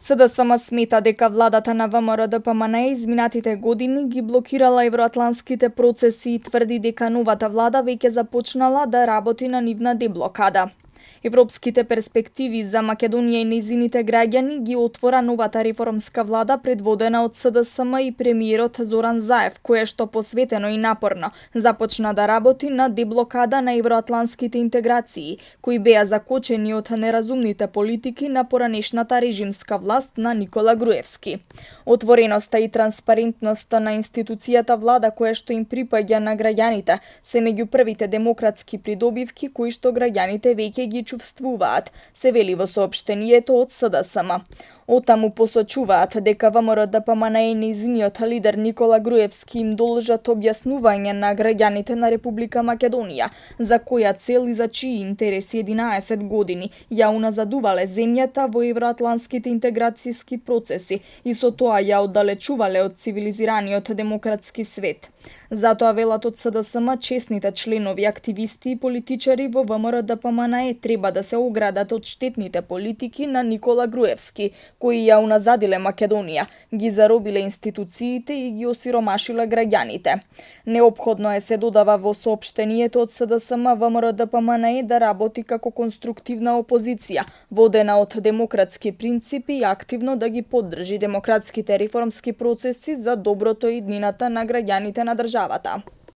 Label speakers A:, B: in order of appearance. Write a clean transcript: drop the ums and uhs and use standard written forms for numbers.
A: СДСМ смета дека владата на ВМРО-ДПМНЕ изминатите години ги блокирала евроатланските процеси и тврди дека новата влада веќе започнала да работи на нивна деблокада. Европските перспективи за Македонија и нејзините граѓани ги отвора новата реформска влада предводена од СДСМ и премиерот Зоран Заев, кое што посветено и напорно започна да работи на деблокада на евроатланските интеграции, кои беа закочени од неразумните политики на поранешната режимска власт на Никола Груевски. Отвореноста и транспарентноста на институцијата влада која што им припаѓа на граѓаните се меѓу првите демократски придобивки кои што граѓаните веќе ги чувствуваат, се вели во соопштението од СДСМ. Отаму посочуваат дека ВМРО-ДПМНЕ и нејзиниот лидер Никола Груевски им должат објаснување на граѓаните на Република Македонија, за која цел и за чии интереси 11 години ја уназадувале земјата во евроатланските интеграцијски процеси и со тоа ја оддалечувале од цивилизираниот демократски свет. Затоа велат од СДСМ чесните членови, активисти и политичари во ВМРО-ДПМНЕ треба да се оградат од штетните политики на Никола Груевски, кои ја уназадиле Македонија, ги заробиле институциите и ги осиромашиле граѓаните. Неопходно е, се додава во соопштението од СДСМ, ВМРО-ДПМНЕ да работи како конструктивна опозиција, водена од демократски принципи и активно да ги поддржи демократските реформски процеси за доброто и иднината на граѓаните на државата.